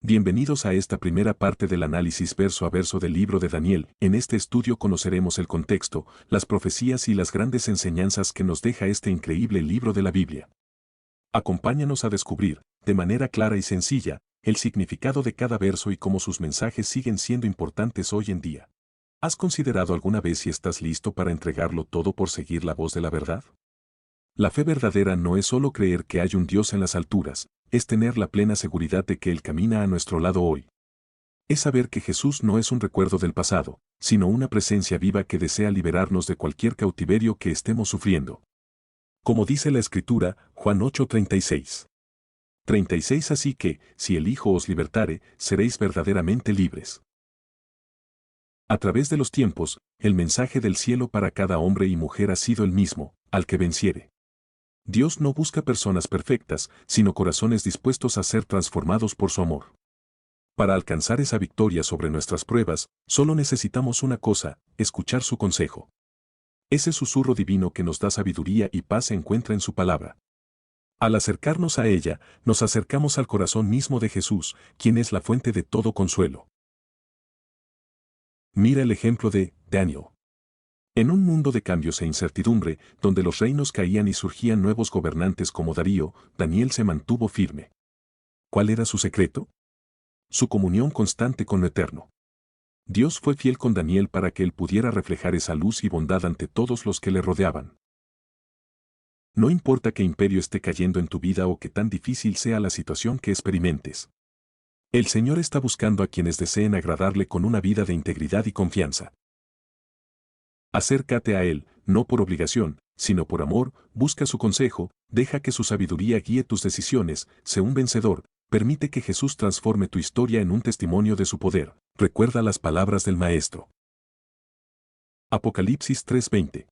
Bienvenidos a esta primera parte del análisis verso a verso del libro de Daniel. En este estudio conoceremos el contexto, las profecías y las grandes enseñanzas que nos deja este increíble libro de la Biblia. Acompáñanos a descubrir, de manera clara y sencilla, el significado de cada verso y cómo sus mensajes siguen siendo importantes hoy en día. ¿Has considerado alguna vez si estás listo para entregarlo todo por seguir la voz de la verdad? La fe verdadera no es solo creer que hay un Dios en las alturas, es tener la plena seguridad de que Él camina a nuestro lado hoy. Es saber que Jesús no es un recuerdo del pasado, sino una presencia viva que desea liberarnos de cualquier cautiverio que estemos sufriendo. Como dice la Escritura, Juan 8:36. 36 Así que, si el Hijo os libertare, seréis verdaderamente libres. A través de los tiempos, el mensaje del cielo para cada hombre y mujer ha sido el mismo: al que venciere. Dios no busca personas perfectas, sino corazones dispuestos a ser transformados por su amor. Para alcanzar esa victoria sobre nuestras pruebas, solo necesitamos una cosa: escuchar su consejo. Ese susurro divino que nos da sabiduría y paz se encuentra en su palabra. Al acercarnos a ella, nos acercamos al corazón mismo de Jesús, quien es la fuente de todo consuelo. Mira el ejemplo de Daniel. En un mundo de cambios e incertidumbre, donde los reinos caían y surgían nuevos gobernantes como Darío, Daniel se mantuvo firme. ¿Cuál era su secreto? Su comunión constante con lo eterno. Dios fue fiel con Daniel para que él pudiera reflejar esa luz y bondad ante todos los que le rodeaban. No importa qué imperio esté cayendo en tu vida o qué tan difícil sea la situación que experimentes. El Señor está buscando a quienes deseen agradarle con una vida de integridad y confianza. Acércate a Él, no por obligación, sino por amor, busca su consejo, deja que su sabiduría guíe tus decisiones, sé un vencedor, permite que Jesús transforme tu historia en un testimonio de su poder. Recuerda las palabras del Maestro. Apocalipsis 3:20.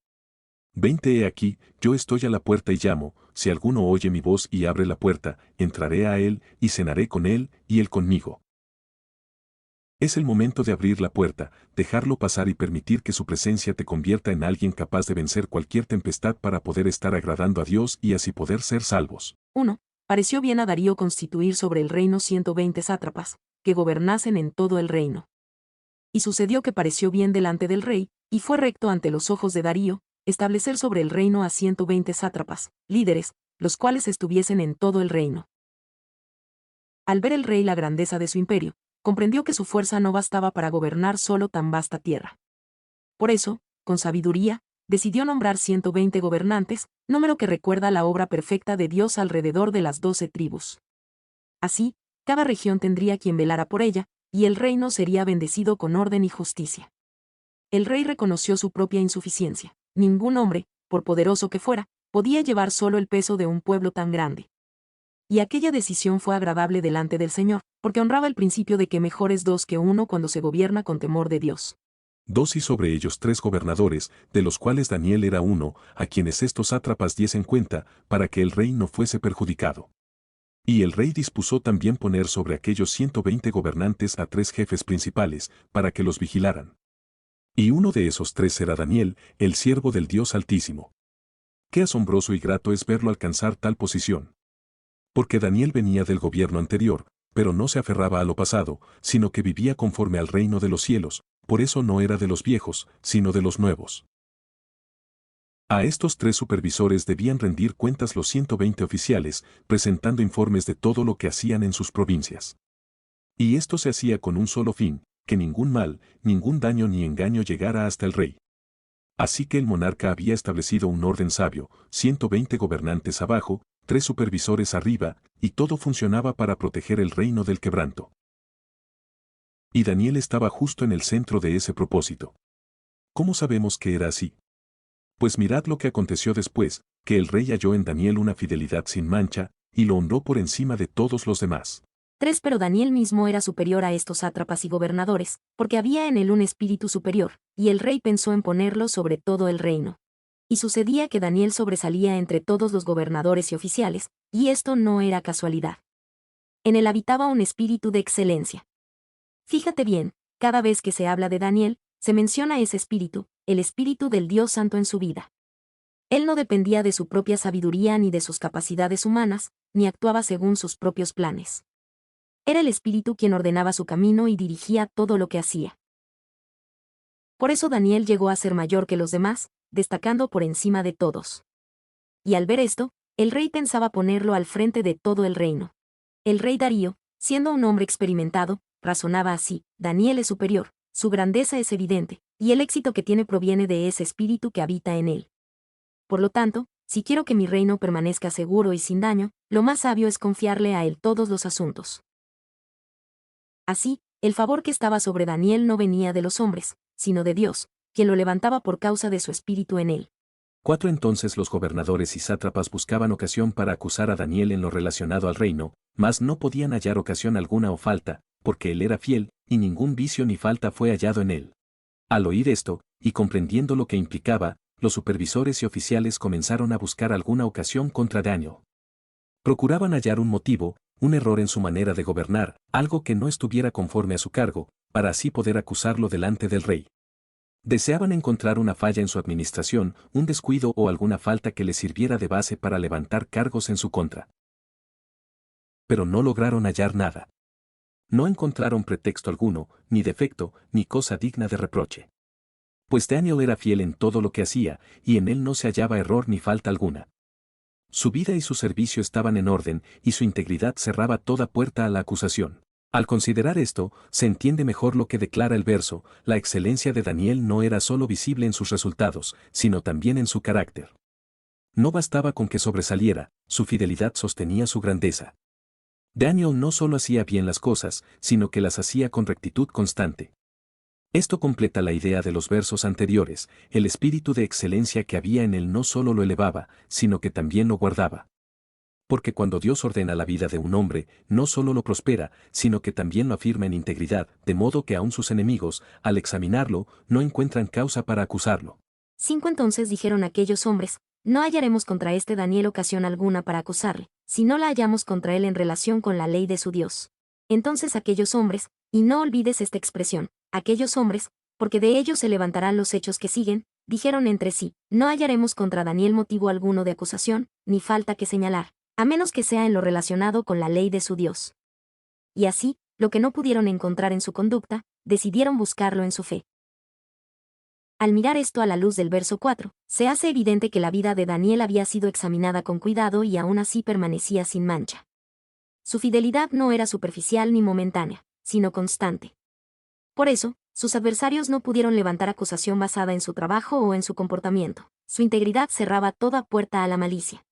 20 He aquí, yo estoy a la puerta y llamo: si alguno oye mi voz y abre la puerta, entraré a él, y cenaré con él, y él conmigo. Es el momento de abrir la puerta, dejarlo pasar y permitir que su presencia te convierta en alguien capaz de vencer cualquier tempestad para poder estar agradando a Dios y así poder ser salvos. 1. Pareció bien a Darío constituir sobre el reino 120 sátrapas, que gobernasen en todo el reino. Y sucedió que pareció bien delante del rey, y fue recto ante los ojos de Darío, establecer sobre el reino a 120 sátrapas, líderes, los cuales estuviesen en todo el reino. Al ver el rey la grandeza de su imperio, comprendió que su fuerza no bastaba para gobernar solo tan vasta tierra. Por eso, con sabiduría, decidió nombrar 120 gobernantes, número que recuerda la obra perfecta de Dios alrededor de las 12 tribus. Así, cada región tendría quien velara por ella, y el reino sería bendecido con orden y justicia. El rey reconoció su propia insuficiencia. Ningún hombre, por poderoso que fuera, podía llevar solo el peso de un pueblo tan grande. Y aquella decisión fue agradable delante del Señor, porque honraba el principio de que mejor es dos que uno cuando se gobierna con temor de Dios. Dos y sobre ellos 3 gobernadores, de los cuales Daniel era uno, a quienes estos sátrapas diesen cuenta, para que el rey no fuese perjudicado. Y el rey dispuso también poner sobre aquellos 120 gobernantes a 3 jefes principales, para que los vigilaran. Y uno de esos 3 era Daniel, el siervo del Dios Altísimo. Qué asombroso y grato es verlo alcanzar tal posición. Porque Daniel venía del gobierno anterior, pero no se aferraba a lo pasado, sino que vivía conforme al reino de los cielos, por eso no era de los viejos, sino de los nuevos. A estos 3 supervisores debían rendir cuentas los 120 oficiales, presentando informes de todo lo que hacían en sus provincias. Y esto se hacía con un solo fin: que ningún mal, ningún daño ni engaño llegara hasta el rey. Así que el monarca había establecido un orden sabio: 120 gobernantes abajo, 3 supervisores arriba, y todo funcionaba para proteger el reino del quebranto. Y Daniel estaba justo en el centro de ese propósito. ¿Cómo sabemos que era así? Pues mirad lo que aconteció después, que el rey halló en Daniel una fidelidad sin mancha, y lo honró por encima de todos los demás. 3. Pero Daniel mismo era superior a estos sátrapas y gobernadores, porque había en él un espíritu superior, y el rey pensó en ponerlo sobre todo el reino. Y sucedía que Daniel sobresalía entre todos los gobernadores y oficiales, y esto no era casualidad. En él habitaba un espíritu de excelencia. Fíjate bien, cada vez que se habla de Daniel, se menciona ese espíritu, el espíritu del Dios Santo en su vida. Él no dependía de su propia sabiduría ni de sus capacidades humanas, ni actuaba según sus propios planes. Era el Espíritu quien ordenaba su camino y dirigía todo lo que hacía. Por eso Daniel llegó a ser mayor que los demás, destacando por encima de todos. Y al ver esto, el rey pensaba ponerlo al frente de todo el reino. El rey Darío, siendo un hombre experimentado, razonaba así: Daniel es superior, su grandeza es evidente, y el éxito que tiene proviene de ese espíritu que habita en él. Por lo tanto, si quiero que mi reino permanezca seguro y sin daño, lo más sabio es confiarle a él todos los asuntos. Así, el favor que estaba sobre Daniel no venía de los hombres, sino de Dios, quien lo levantaba por causa de su espíritu en él. 4. Entonces los gobernadores y sátrapas buscaban ocasión para acusar a Daniel en lo relacionado al reino, mas no podían hallar ocasión alguna o falta, porque él era fiel, y ningún vicio ni falta fue hallado en él. Al oír esto, y comprendiendo lo que implicaba, los supervisores y oficiales comenzaron a buscar alguna ocasión contra Daniel. Procuraban hallar un motivo, un error en su manera de gobernar, algo que no estuviera conforme a su cargo, para así poder acusarlo delante del rey. Deseaban encontrar una falla en su administración, un descuido o alguna falta que le sirviera de base para levantar cargos en su contra. Pero no lograron hallar nada. No encontraron pretexto alguno, ni defecto, ni cosa digna de reproche. Pues Daniel era fiel en todo lo que hacía, y en él no se hallaba error ni falta alguna. Su vida y su servicio estaban en orden, y su integridad cerraba toda puerta a la acusación. Al considerar esto, se entiende mejor lo que declara el verso: la excelencia de Daniel no era solo visible en sus resultados, sino también en su carácter. No bastaba con que sobresaliera, su fidelidad sostenía su grandeza. Daniel no solo hacía bien las cosas, sino que las hacía con rectitud constante. Esto completa la idea de los versos anteriores: el espíritu de excelencia que había en él no solo lo elevaba, sino que también lo guardaba. Porque cuando Dios ordena la vida de un hombre, no solo lo prospera, sino que también lo afirma en integridad, de modo que aun sus enemigos, al examinarlo, no encuentran causa para acusarlo. 5. Entonces dijeron aquellos hombres: no hallaremos contra este Daniel ocasión alguna para acusarle, si no la hallamos contra él en relación con la ley de su Dios. Entonces aquellos hombres, y no olvides esta expresión, aquellos hombres, porque de ellos se levantarán los hechos que siguen, dijeron entre sí: no hallaremos contra Daniel motivo alguno de acusación, ni falta que señalar, a menos que sea en lo relacionado con la ley de su Dios. Y así, lo que no pudieron encontrar en su conducta, decidieron buscarlo en su fe. Al mirar esto a la luz del verso 4, se hace evidente que la vida de Daniel había sido examinada con cuidado y aún así permanecía sin mancha. Su fidelidad no era superficial ni momentánea, sino constante. Por eso, sus adversarios no pudieron levantar acusación basada en su trabajo o en su comportamiento. Su integridad cerraba toda puerta a la malicia.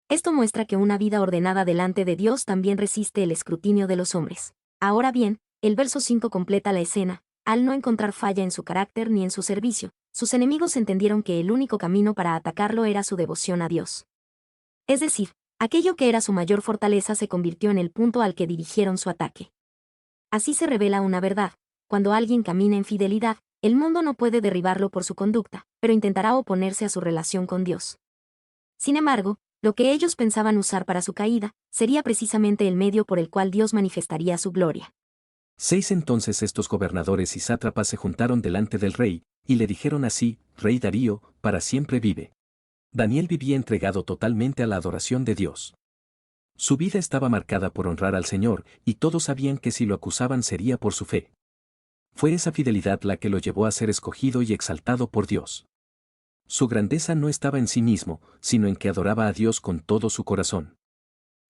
Esto muestra que una vida ordenada delante de Dios también resiste el escrutinio de los hombres. Ahora bien, el verso 5 completa la escena: al no encontrar falla en su carácter ni en su servicio, sus enemigos entendieron que el único camino para atacarlo era su devoción a Dios. Es decir, aquello que era su mayor fortaleza se convirtió en el punto al que dirigieron su ataque. Así se revela una verdad: cuando alguien camina en fidelidad, el mundo no puede derribarlo por su conducta, pero intentará oponerse a su relación con Dios. Sin embargo, lo que ellos pensaban usar para su caída, sería precisamente el medio por el cual Dios manifestaría su gloria. 6. Entonces estos gobernadores y sátrapas se juntaron delante del rey, y le dijeron así: Rey Darío, para siempre vive. Daniel vivía entregado totalmente a la adoración de Dios. Su vida estaba marcada por honrar al Señor, y todos sabían que si lo acusaban sería por su fe. Fue esa fidelidad la que lo llevó a ser escogido y exaltado por Dios. Su grandeza no estaba en sí mismo, sino en que adoraba a Dios con todo su corazón.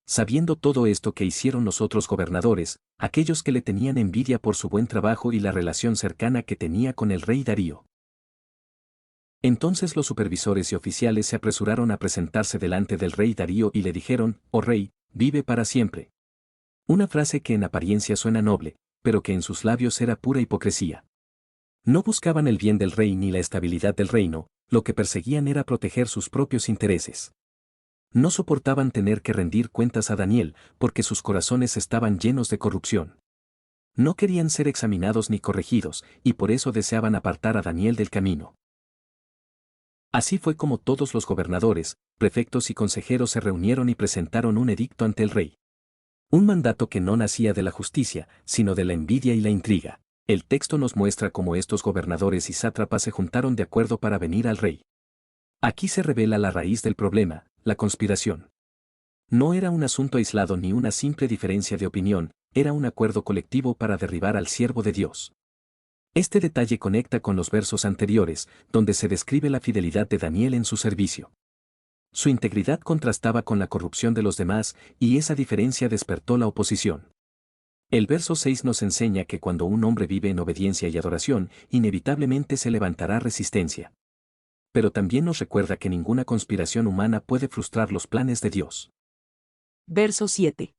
Sabiendo todo esto que hicieron los otros gobernadores, aquellos que le tenían envidia por su buen trabajo y la relación cercana que tenía con el rey Darío. Entonces los supervisores y oficiales se apresuraron a presentarse delante del rey Darío y le dijeron: Oh rey, vive para siempre. Una frase que en apariencia suena noble, pero que en sus labios era pura hipocresía. No buscaban el bien del rey ni la estabilidad del reino, lo que perseguían era proteger sus propios intereses. No soportaban tener que rendir cuentas a Daniel, porque sus corazones estaban llenos de corrupción. No querían ser examinados ni corregidos, y por eso deseaban apartar a Daniel del camino. Así fue como todos los gobernadores, prefectos y consejeros se reunieron y presentaron un edicto ante el rey. Un mandato que no nacía de la justicia, sino de la envidia y la intriga. El texto nos muestra cómo estos gobernadores y sátrapas se juntaron de acuerdo para venir al rey. Aquí se revela la raíz del problema: la conspiración. No era un asunto aislado ni una simple diferencia de opinión, era un acuerdo colectivo para derribar al siervo de Dios. Este detalle conecta con los versos anteriores, donde se describe la fidelidad de Daniel en su servicio. Su integridad contrastaba con la corrupción de los demás, y esa diferencia despertó la oposición. El verso 6 nos enseña que cuando un hombre vive en obediencia y adoración, inevitablemente se levantará resistencia. Pero también nos recuerda que ninguna conspiración humana puede frustrar los planes de Dios. Verso 7.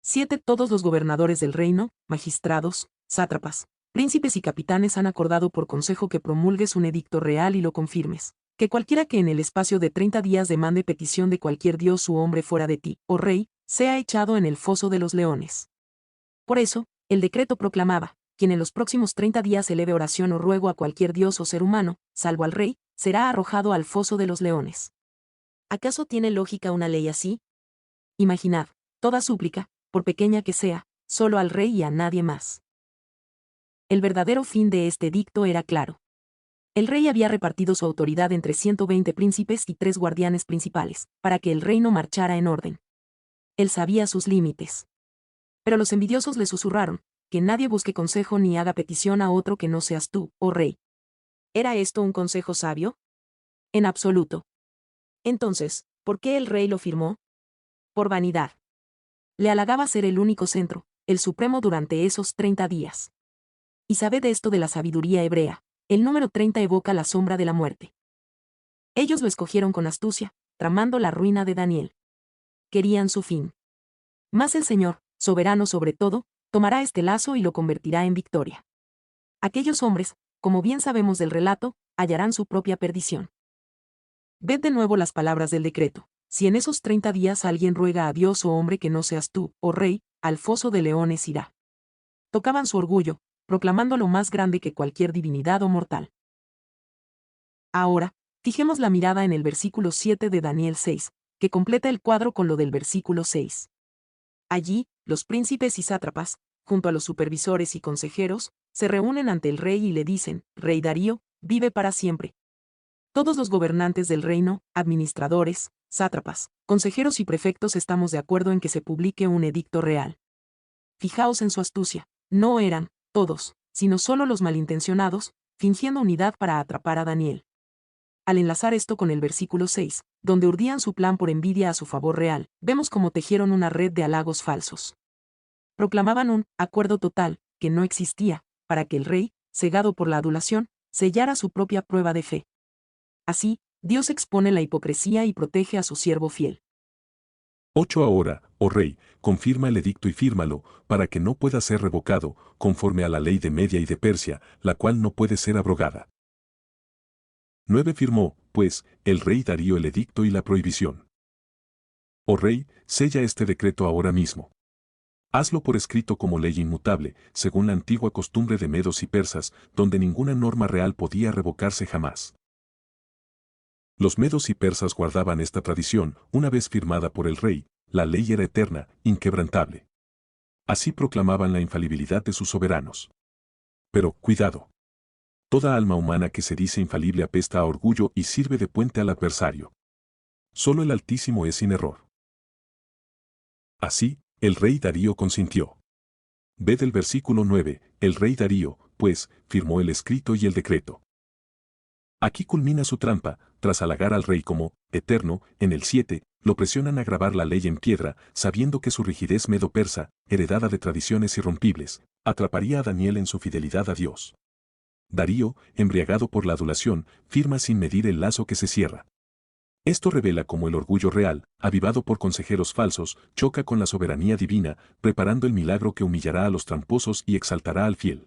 7. Todos los gobernadores del reino, magistrados, sátrapas, príncipes y capitanes han acordado por consejo que promulgues un edicto real y lo confirmes, que cualquiera que en el espacio de 30 días demande petición de cualquier dios u hombre fuera de ti, oh rey, sea echado en el foso de los leones. Por eso, el decreto proclamaba, quien en los próximos 30 días eleve oración o ruego a cualquier dios o ser humano, salvo al rey, será arrojado al foso de los leones. ¿Acaso tiene lógica una ley así? Imaginad, toda súplica, por pequeña que sea, solo al rey y a nadie más. El verdadero fin de este edicto era claro. El rey había repartido su autoridad entre 120 príncipes y 3 guardianes principales, para que el reino marchara en orden. Él sabía sus límites. Pero los envidiosos le susurraron, que nadie busque consejo ni haga petición a otro que no seas tú, oh rey. ¿Era esto un consejo sabio? En absoluto. Entonces, ¿por qué el rey lo firmó? Por vanidad. Le halagaba ser el único centro, el supremo durante esos 30 días. Y sabed esto de la sabiduría hebrea, el número 30 evoca la sombra de la muerte. Ellos lo escogieron con astucia, tramando la ruina de Daniel. Querían su fin. Mas el Señor, soberano sobre todo, tomará este lazo y lo convertirá en victoria. Aquellos hombres, como bien sabemos del relato, hallarán su propia perdición. Ved de nuevo las palabras del decreto. Si en esos 30 días alguien ruega a Dios o hombre que no seas tú, oh rey, al foso de leones irá. Tocaban su orgullo, proclamándolo más grande que cualquier divinidad o mortal. Ahora, fijemos la mirada en el versículo 7 de Daniel 6, que completa el cuadro con lo del versículo 6. Allí, los príncipes y sátrapas, junto a los supervisores y consejeros, se reúnen ante el rey y le dicen, Rey Darío, vive para siempre. Todos los gobernantes del reino, administradores, sátrapas, consejeros y prefectos estamos de acuerdo en que se publique un edicto real. Fijaos en su astucia, no eran, todos, sino solo los malintencionados, fingiendo unidad para atrapar a Daniel. Al enlazar esto con el versículo 6, donde urdían su plan por envidia a su favor real, vemos cómo tejieron una red de halagos falsos. Proclamaban un acuerdo total, que no existía, para que el rey, cegado por la adulación, sellara su propia prueba de fe. Así, Dios expone la hipocresía y protege a su siervo fiel. 8. Ahora, oh rey, confirma el edicto y fírmalo, para que no pueda ser revocado, conforme a la ley de Media y de Persia, la cual no puede ser abrogada. 9. Firmó, pues, el rey Darío el edicto y la prohibición. Oh rey, sella este decreto ahora mismo. Hazlo por escrito como ley inmutable, según la antigua costumbre de medos y persas, donde ninguna norma real podía revocarse jamás. Los medos y persas guardaban esta tradición, una vez firmada por el rey, la ley era eterna, inquebrantable. Así proclamaban la infalibilidad de sus soberanos. Pero, cuidado. Toda alma humana que se dice infalible apesta a orgullo y sirve de puente al adversario. Solo el Altísimo es sin error. Así, el rey Darío consintió. Ved el versículo 9, el rey Darío, pues, firmó el escrito y el decreto. Aquí culmina su trampa, tras halagar al rey como eterno, en el 7, lo presionan a grabar la ley en piedra, sabiendo que su rigidez medo-persa, heredada de tradiciones irrompibles, atraparía a Daniel en su fidelidad a Dios. Darío, embriagado por la adulación, firma sin medir el lazo que se cierra. Esto revela cómo el orgullo real, avivado por consejeros falsos, choca con la soberanía divina, preparando el milagro que humillará a los tramposos y exaltará al fiel.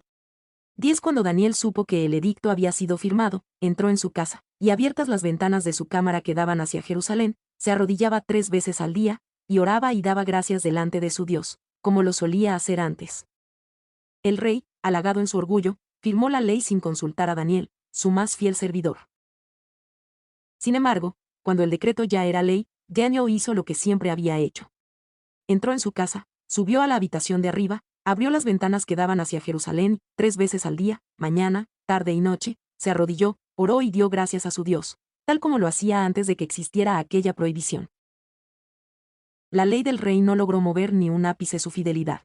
10. Cuando Daniel supo que el edicto había sido firmado, entró en su casa, y abiertas las ventanas de su cámara que daban hacia Jerusalén, se arrodillaba 3 veces al día, y oraba y daba gracias delante de su Dios, como lo solía hacer antes. El rey, halagado en su orgullo, firmó la ley sin consultar a Daniel, su más fiel servidor. Sin embargo, cuando el decreto ya era ley, Daniel hizo lo que siempre había hecho. Entró en su casa, subió a la habitación de arriba, abrió las ventanas que daban hacia Jerusalén, 3 veces al día, mañana, tarde y noche, se arrodilló, oró y dio gracias a su Dios, tal como lo hacía antes de que existiera aquella prohibición. La ley del rey no logró mover ni un ápice su fidelidad.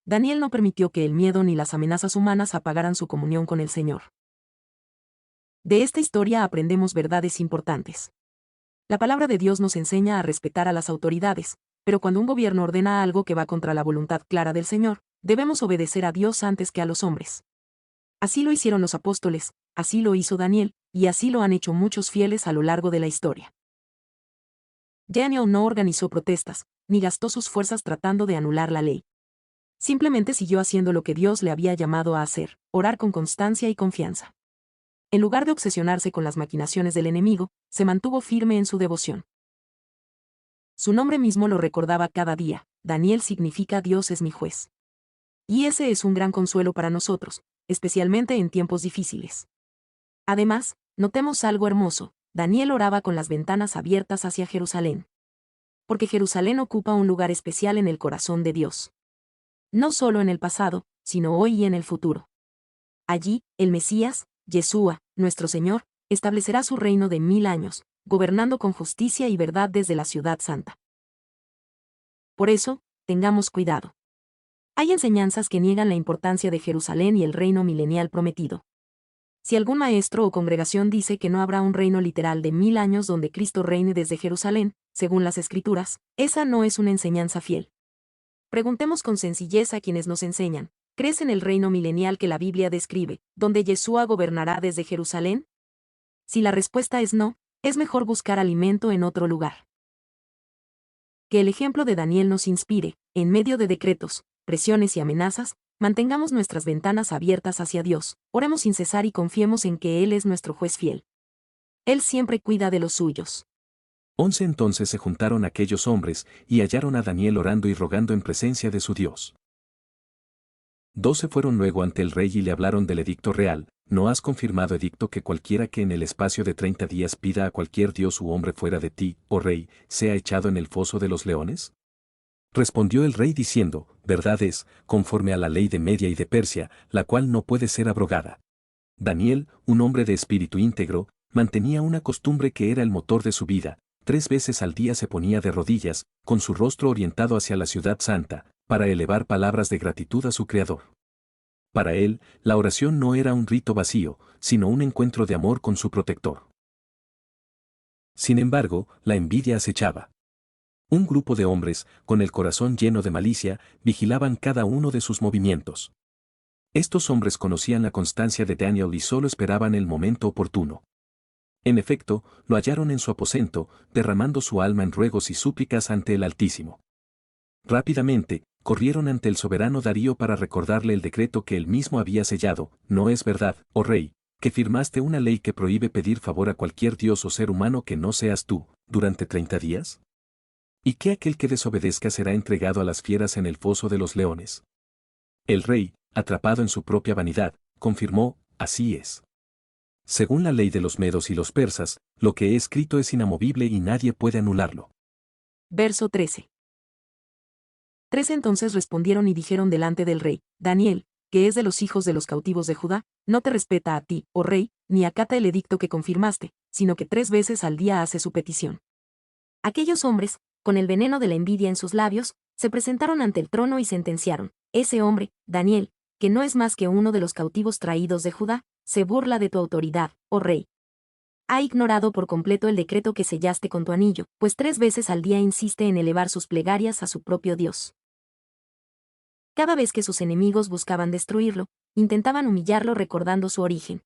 Daniel no permitió que el miedo ni las amenazas humanas apagaran su comunión con el Señor. De esta historia aprendemos verdades importantes. La palabra de Dios nos enseña a respetar a las autoridades, pero cuando un gobierno ordena algo que va contra la voluntad clara del Señor, debemos obedecer a Dios antes que a los hombres. Así lo hicieron los apóstoles, así lo hizo Daniel, y así lo han hecho muchos fieles a lo largo de la historia. Daniel no organizó protestas, ni gastó sus fuerzas tratando de anular la ley. Simplemente siguió haciendo lo que Dios le había llamado a hacer, orar con constancia y confianza. En lugar de obsesionarse con las maquinaciones del enemigo, se mantuvo firme en su devoción. Su nombre mismo lo recordaba cada día: Daniel significa Dios es mi juez. Y ese es un gran consuelo para nosotros, especialmente en tiempos difíciles. Además, notemos algo hermoso: Daniel oraba con las ventanas abiertas hacia Jerusalén. Porque Jerusalén ocupa un lugar especial en el corazón de Dios. No solo en el pasado, sino hoy y en el futuro. Allí, el Mesías, Yeshua, nuestro Señor, establecerá su reino de 1000 años, gobernando con justicia y verdad desde la ciudad santa. Por eso, tengamos cuidado. Hay enseñanzas que niegan la importancia de Jerusalén y el reino milenial prometido. Si algún maestro o congregación dice que no habrá un reino literal de 1000 años donde Cristo reine desde Jerusalén, según las Escrituras, esa no es una enseñanza fiel. Preguntemos con sencillez a quienes nos enseñan: ¿crees en el reino milenial que la Biblia describe, donde Yeshua gobernará desde Jerusalén? Si la respuesta es no, es mejor buscar alimento en otro lugar. Que el ejemplo de Daniel nos inspire: en medio de decretos, presiones y amenazas, mantengamos nuestras ventanas abiertas hacia Dios, oremos sin cesar y confiemos en que Él es nuestro juez fiel. Él siempre cuida de los suyos. 11 Entonces se juntaron aquellos hombres, y hallaron a Daniel orando y rogando en presencia de su Dios. 12 Fueron luego ante el rey y le hablaron del edicto real: ¿no has confirmado edicto que cualquiera que en el espacio de 30 días pida a cualquier dios u hombre fuera de ti, oh rey, sea echado en el foso de los leones? Respondió el rey diciendo: verdad es, conforme a la ley de Media y de Persia, la cual no puede ser abrogada. Daniel, un hombre de espíritu íntegro, mantenía una costumbre que era el motor de su vida: 3 veces al día se ponía de rodillas, con su rostro orientado hacia la ciudad santa, para elevar palabras de gratitud a su Creador. Para él, la oración no era un rito vacío, sino un encuentro de amor con su protector. Sin embargo, la envidia acechaba. Un grupo de hombres, con el corazón lleno de malicia, vigilaban cada uno de sus movimientos. Estos hombres conocían la constancia de Daniel y solo esperaban el momento oportuno. En efecto, lo hallaron en su aposento, derramando su alma en ruegos y súplicas ante el Altísimo. Rápidamente, corrieron ante el soberano Darío para recordarle el decreto que él mismo había sellado: ¿no es verdad, oh rey, que firmaste una ley que prohíbe pedir favor a cualquier dios o ser humano que no seas tú, durante 30 días? ¿Y que aquel que desobedezca será entregado a las fieras en el foso de los leones? El rey, atrapado en su propia vanidad, confirmó: así es. Según la ley de los medos y los persas, lo que he escrito es inamovible y nadie puede anularlo. Verso 13. 13 Entonces respondieron y dijeron delante del rey: Daniel, que es de los hijos de los cautivos de Judá, no te respeta a ti, oh rey, ni acata el edicto que confirmaste, sino que 3 veces al día hace su petición. Aquellos hombres, con el veneno de la envidia en sus labios, se presentaron ante el trono y sentenciaron: ese hombre, Daniel, que no es más que uno de los cautivos traídos de Judá, se burla de tu autoridad, oh rey. Ha ignorado por completo el decreto que sellaste con tu anillo, pues 3 veces al día insiste en elevar sus plegarias a su propio Dios. Cada vez que sus enemigos buscaban destruirlo, intentaban humillarlo recordando su origen.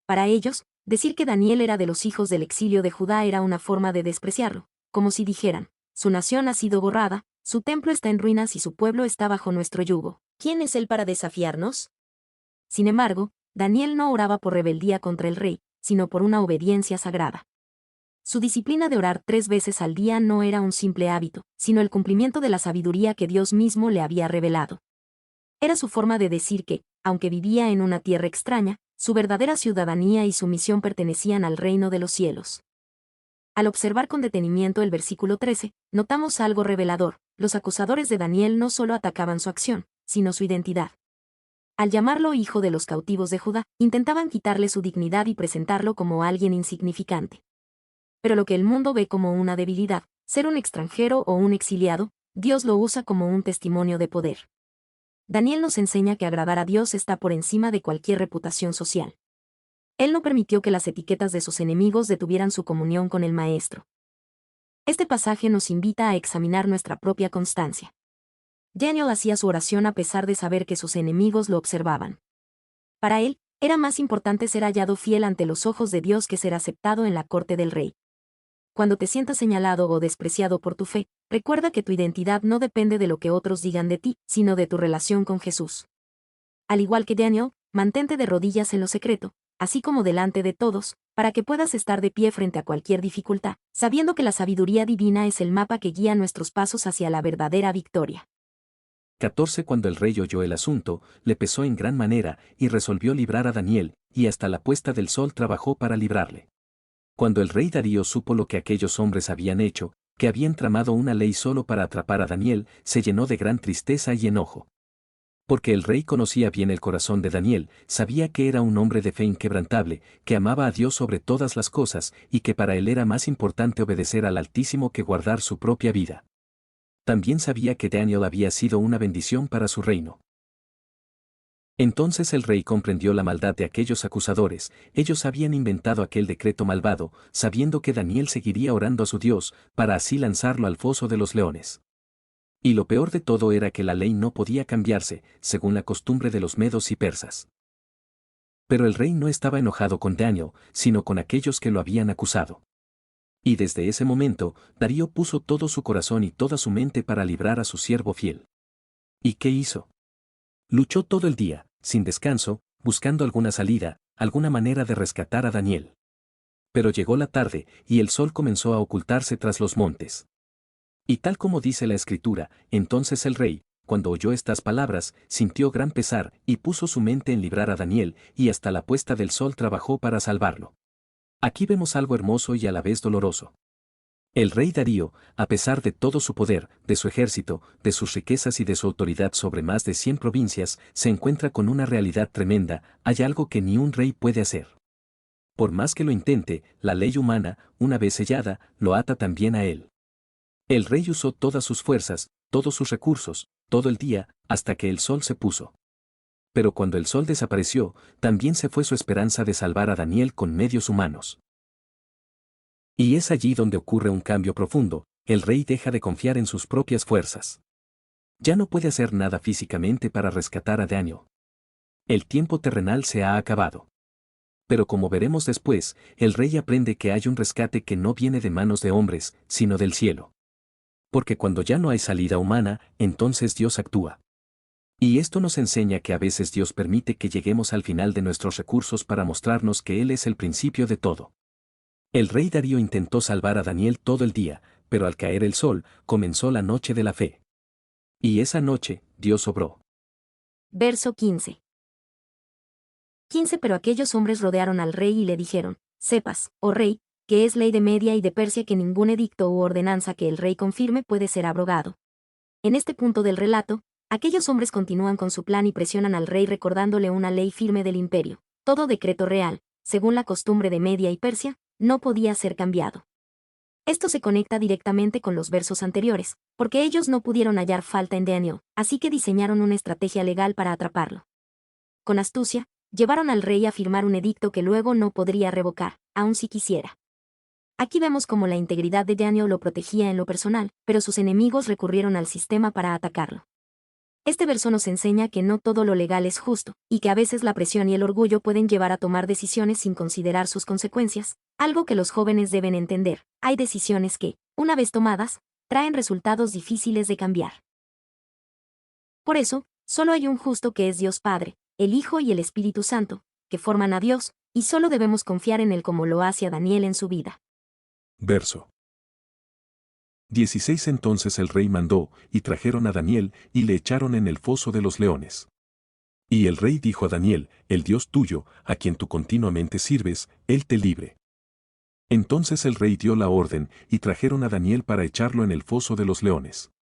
Para ellos, decir que Daniel era de los hijos del exilio de Judá era una forma de despreciarlo, como si dijeran: su nación ha sido borrada, su templo está en ruinas y su pueblo está bajo nuestro yugo. ¿Quién es él para desafiarnos? Sin embargo, Daniel no oraba por rebeldía contra el rey, sino por una obediencia sagrada. Su disciplina de orar 3 veces al día no era un simple hábito, sino el cumplimiento de la sabiduría que Dios mismo le había revelado. Era su forma de decir que, aunque vivía en una tierra extraña, su verdadera ciudadanía y su misión pertenecían al reino de los cielos. Al observar con detenimiento el versículo 13, notamos algo revelador: los acusadores de Daniel no solo atacaban su acción, sino su identidad. Al llamarlo hijo de los cautivos de Judá, intentaban quitarle su dignidad y presentarlo como alguien insignificante. Pero lo que el mundo ve como una debilidad, ser un extranjero o un exiliado, Dios lo usa como un testimonio de poder. Daniel nos enseña que agradar a Dios está por encima de cualquier reputación social. Él no permitió que las etiquetas de sus enemigos detuvieran su comunión con el Maestro. Este pasaje nos invita a examinar nuestra propia constancia. Daniel hacía su oración a pesar de saber que sus enemigos lo observaban. Para él, era más importante ser hallado fiel ante los ojos de Dios que ser aceptado en la corte del rey. Cuando te sientas señalado o despreciado por tu fe, recuerda que tu identidad no depende de lo que otros digan de ti, sino de tu relación con Jesús. Al igual que Daniel, mantente de rodillas en lo secreto, así como delante de todos, para que puedas estar de pie frente a cualquier dificultad, sabiendo que la sabiduría divina es el mapa que guía nuestros pasos hacia la verdadera victoria. 14. Cuando el rey oyó el asunto, le pesó en gran manera, y resolvió librar a Daniel, y hasta la puesta del sol trabajó para librarle. Cuando el rey Darío supo lo que aquellos hombres habían hecho, que habían tramado una ley solo para atrapar a Daniel, se llenó de gran tristeza y enojo. Porque el rey conocía bien el corazón de Daniel, sabía que era un hombre de fe inquebrantable, que amaba a Dios sobre todas las cosas, y que para él era más importante obedecer al Altísimo que guardar su propia vida. También sabía que Daniel había sido una bendición para su reino. Entonces el rey comprendió la maldad de aquellos acusadores. Ellos habían inventado aquel decreto malvado, sabiendo que Daniel seguiría orando a su Dios, para así lanzarlo al foso de los leones. Y lo peor de todo era que la ley no podía cambiarse, según la costumbre de los medos y persas. Pero el rey no estaba enojado con Daniel, sino con aquellos que lo habían acusado. Y desde ese momento, Darío puso todo su corazón y toda su mente para librar a su siervo fiel. ¿Y qué hizo? Luchó todo el día, sin descanso, buscando alguna salida, alguna manera de rescatar a Daniel. Pero llegó la tarde, y el sol comenzó a ocultarse tras los montes. Y tal como dice la Escritura, entonces el rey, cuando oyó estas palabras, sintió gran pesar, y puso su mente en librar a Daniel, y hasta la puesta del sol trabajó para salvarlo. Aquí vemos algo hermoso y a la vez doloroso. El rey Darío, a pesar de todo su poder, de su ejército, de sus riquezas y de su autoridad sobre más de 100 provincias, se encuentra con una realidad tremenda: hay algo que ni un rey puede hacer. Por más que lo intente, la ley humana, una vez sellada, lo ata también a él. El rey usó todas sus fuerzas, todos sus recursos, todo el día, hasta que el sol se puso. Pero cuando el sol desapareció, también se fue su esperanza de salvar a Daniel con medios humanos. Y es allí donde ocurre un cambio profundo: el rey deja de confiar en sus propias fuerzas. Ya no puede hacer nada físicamente para rescatar a Daniel. El tiempo terrenal se ha acabado. Pero como veremos después, el rey aprende que hay un rescate que no viene de manos de hombres, sino del cielo. Porque cuando ya no hay salida humana, entonces Dios actúa. Y esto nos enseña que a veces Dios permite que lleguemos al final de nuestros recursos para mostrarnos que Él es el principio de todo. El rey Darío intentó salvar a Daniel todo el día, pero al caer el sol, comenzó la noche de la fe. Y esa noche, Dios obró. Verso 15. Pero aquellos hombres rodearon al rey y le dijeron: sepas, oh rey, que es ley de Media y de Persia que ningún edicto u ordenanza que el rey confirme puede ser abrogado. En este punto del relato, aquellos hombres continúan con su plan y presionan al rey recordándole una ley firme del imperio: todo decreto real, según la costumbre de Media y Persia, no podía ser cambiado. Esto se conecta directamente con los versos anteriores, porque ellos no pudieron hallar falta en Daniel, así que diseñaron una estrategia legal para atraparlo. Con astucia, llevaron al rey a firmar un edicto que luego no podría revocar, aun si quisiera. Aquí vemos cómo la integridad de Daniel lo protegía en lo personal, pero sus enemigos recurrieron al sistema para atacarlo. Este verso nos enseña que no todo lo legal es justo, y que a veces la presión y el orgullo pueden llevar a tomar decisiones sin considerar sus consecuencias, algo que los jóvenes deben entender: hay decisiones que, una vez tomadas, traen resultados difíciles de cambiar. Por eso, solo hay un justo que es Dios Padre, el Hijo y el Espíritu Santo, que forman a Dios, y solo debemos confiar en Él como lo hace a Daniel en su vida. Verso 16. Entonces el rey mandó, y trajeron a Daniel, y le echaron en el foso de los leones. Y el rey dijo a Daniel: el Dios tuyo, a quien tú continuamente sirves, Él te libre. Entonces el rey dio la orden, y trajeron a Daniel para echarlo en el foso de los leones.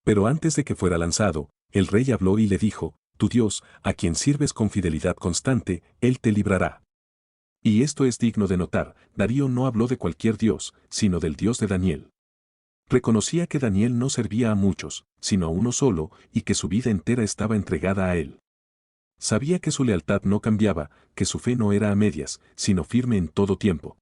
Pero antes de que fuera lanzado, el rey habló y le dijo: tu Dios, a quien sirves con fidelidad constante, Él te librará. Y esto es digno de notar: Darío no habló de cualquier Dios, sino del Dios de Daniel. Reconocía que Daniel no servía a muchos, sino a uno solo, y que su vida entera estaba entregada a él. Sabía que su lealtad no cambiaba, que su fe no era a medias, sino firme en todo tiempo.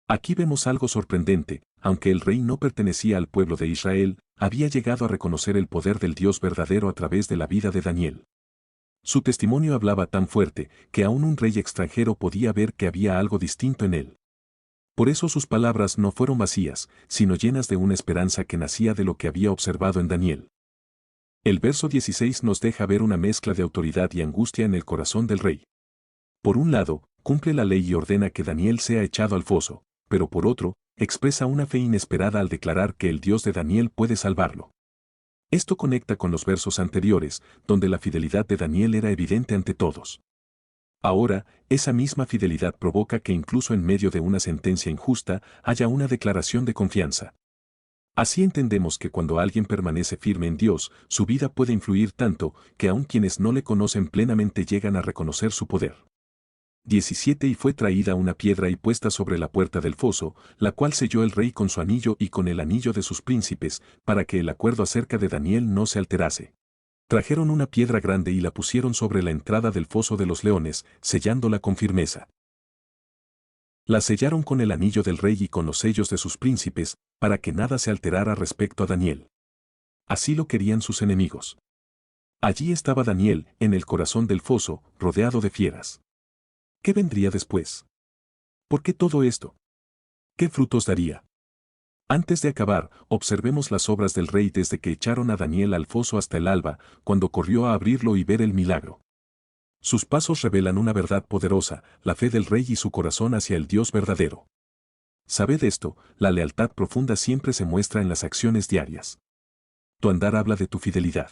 Aquí vemos algo sorprendente: aunque el rey no pertenecía al pueblo de Israel, había llegado a reconocer el poder del Dios verdadero a través de la vida de Daniel. Su testimonio hablaba tan fuerte, que aún un rey extranjero podía ver que había algo distinto en él. Por eso sus palabras no fueron vacías, sino llenas de una esperanza que nacía de lo que había observado en Daniel. El verso 16 nos deja ver una mezcla de autoridad y angustia en el corazón del rey. Por un lado, cumple la ley y ordena que Daniel sea echado al foso, pero por otro, expresa una fe inesperada al declarar que el Dios de Daniel puede salvarlo. Esto conecta con los versos anteriores, donde la fidelidad de Daniel era evidente ante todos. Ahora, esa misma fidelidad provoca que incluso en medio de una sentencia injusta haya una declaración de confianza. Así entendemos que cuando alguien permanece firme en Dios, su vida puede influir tanto que aun quienes no le conocen plenamente llegan a reconocer su poder. 17 Y fue traída una piedra y puesta sobre la puerta del foso, la cual selló el rey con su anillo y con el anillo de sus príncipes, para que el acuerdo acerca de Daniel no se alterase. Trajeron una piedra grande y la pusieron sobre la entrada del foso de los leones, sellándola con firmeza. La sellaron con el anillo del rey y con los sellos de sus príncipes, para que nada se alterara respecto a Daniel. Así lo querían sus enemigos. Allí estaba Daniel, en el corazón del foso, rodeado de fieras. ¿Qué vendría después? ¿Por qué todo esto? ¿Qué frutos daría? Antes de acabar, observemos las obras del rey desde que echaron a Daniel al foso hasta el alba, cuando corrió a abrirlo y ver el milagro. Sus pasos revelan una verdad poderosa: la fe del rey y su corazón hacia el Dios verdadero. Sabed esto: la lealtad profunda siempre se muestra en las acciones diarias. Tu andar habla de tu fidelidad.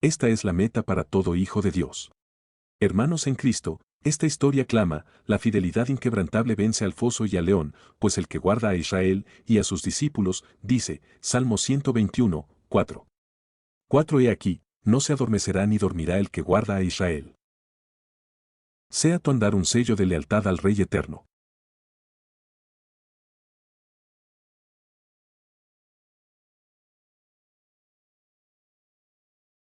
Esta es la meta para todo hijo de Dios. Hermanos en Cristo, esta historia clama: la fidelidad inquebrantable vence al foso y al león, pues el que guarda a Israel y a sus discípulos, dice, Salmo 121, 4. 4 He aquí, no se adormecerá ni dormirá el que guarda a Israel. Sea tu andar un sello de lealtad al Rey eterno.